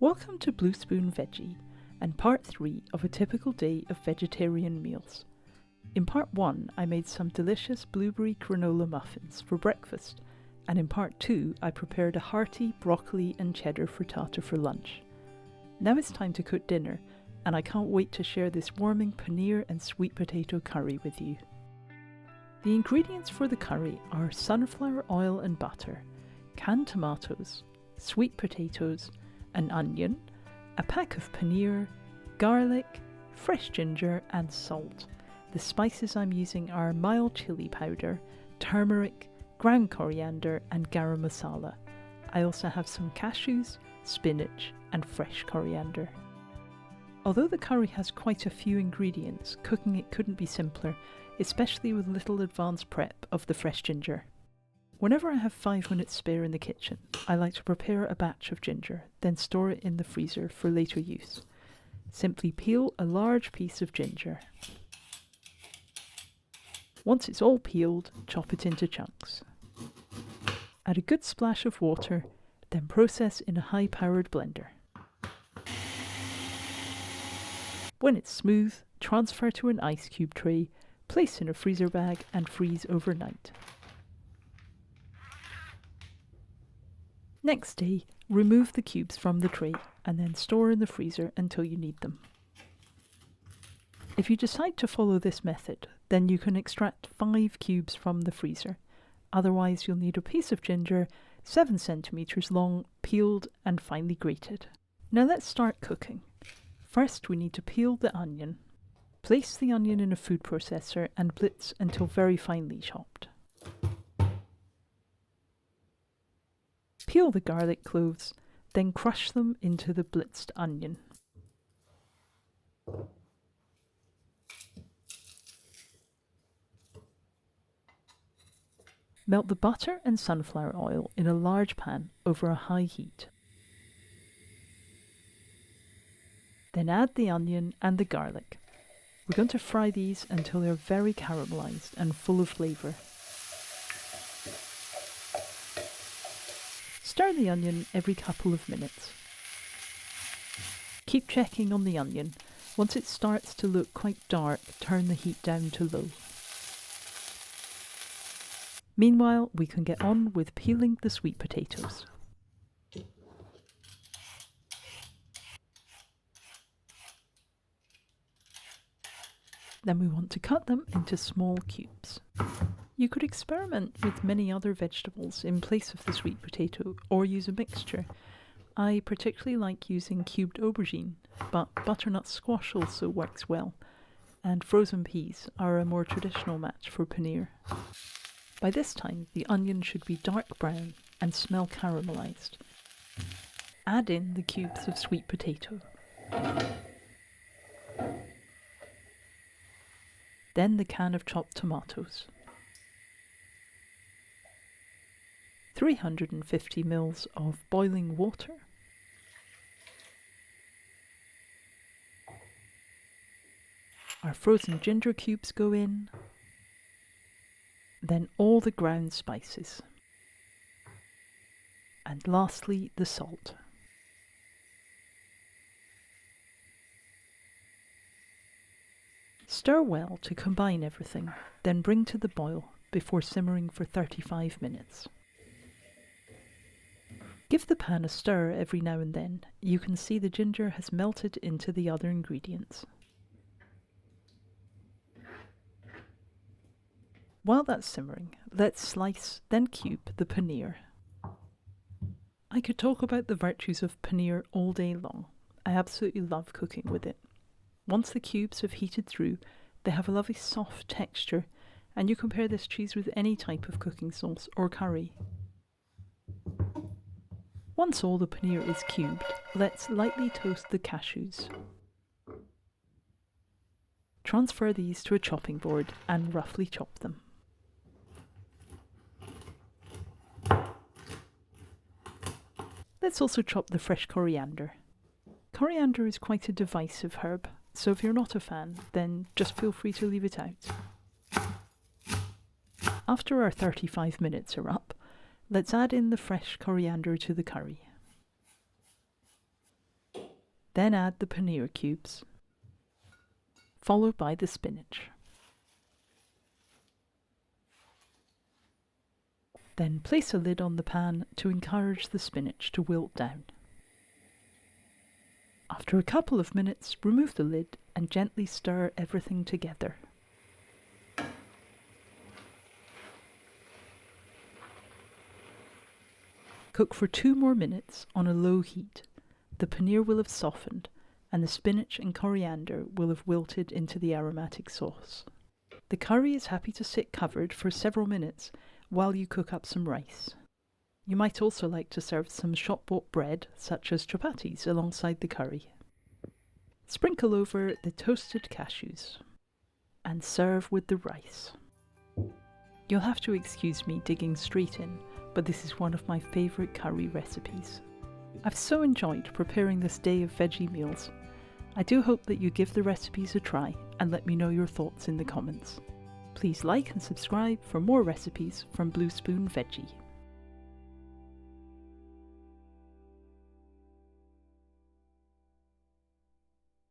Welcome to Blue Spoon Veggie and part 3 of a typical day of vegetarian meals. In part 1 I made some delicious blueberry granola muffins for breakfast, and in part 2 I prepared a hearty broccoli and cheddar frittata for lunch. Now it's time to cook dinner, and I can't wait to share this warming paneer and sweet potato curry with you. The ingredients for the curry are sunflower oil and butter, canned tomatoes, sweet potatoes, an onion, a pack of paneer, garlic, fresh ginger and salt. The spices I'm using are mild chilli powder, turmeric, ground coriander and garam masala. I also have some cashews, spinach and fresh coriander. Although the curry has quite a few ingredients, cooking it couldn't be simpler, especially with little advanced prep of the fresh ginger. Whenever I have 5 minutes spare in the kitchen, I like to prepare a batch of ginger, then store it in the freezer for later use. Simply peel a large piece of ginger. Once it's all peeled, chop it into chunks. Add a good splash of water, then process in a high-powered blender. When it's smooth, transfer to an ice cube tray, place in a freezer bag and freeze overnight. Next day, remove the cubes from the tray and then store in the freezer until you need them. If you decide to follow this method, then you can extract 5 cubes from the freezer. Otherwise, you'll need a piece of ginger 7 centimeters long, peeled and finely grated. Now let's start cooking. First, we need to peel the onion. Place the onion in a food processor and blitz until very finely chopped. Peel the garlic cloves, then crush them into the blitzed onion. Melt the butter and sunflower oil in a large pan over a high heat. Then add the onion and the garlic. We're going to fry these until they're very caramelized and full of flavour. Stir the onion every couple of minutes. Keep checking on the onion. Once it starts to look quite dark, turn the heat down to low. Meanwhile, we can get on with peeling the sweet potatoes. Then we want to cut them into small cubes. You could experiment with many other vegetables in place of the sweet potato or use a mixture. I particularly like using cubed aubergine, but butternut squash also works well, and frozen peas are a more traditional match for paneer. By this time, the onion should be dark brown and smell caramelized. Add in the cubes of sweet potato. Then the can of chopped tomatoes. 350 ml of boiling water. Our frozen ginger cubes go in. Then all the ground spices. And lastly, the salt. Stir well to combine everything, then bring to the boil before simmering for 35 minutes. Give the pan a stir every now and then. You can see the ginger has melted into the other ingredients. While that's simmering, let's slice, then cube the paneer. I could talk about the virtues of paneer all day long. I absolutely love cooking with it. Once the cubes have heated through, they have a lovely soft texture, and you can pair this cheese with any type of cooking sauce or curry. Once all the paneer is cubed, let's lightly toast the cashews. Transfer these to a chopping board and roughly chop them. Let's also chop the fresh coriander. Coriander is quite a divisive herb, so if you're not a fan, then just feel free to leave it out. After our 35 minutes are up, let's add in the fresh coriander to the curry. Then add the paneer cubes, followed by the spinach. Then place a lid on the pan to encourage the spinach to wilt down. After a couple of minutes, remove the lid and gently stir everything together. Cook for 2 more minutes on a low heat. The paneer will have softened and the spinach and coriander will have wilted into the aromatic sauce. The curry is happy to sit covered for several minutes while you cook up some rice. You might also like to serve some shop-bought bread, such as chapatis, alongside the curry. Sprinkle over the toasted cashews and serve with the rice. You'll have to excuse me digging straight in, but this is one of my favourite curry recipes. I've so enjoyed preparing this day of veggie meals. I do hope that you give the recipes a try and let me know your thoughts in the comments. Please like and subscribe for more recipes from Blue Spoon Veggie.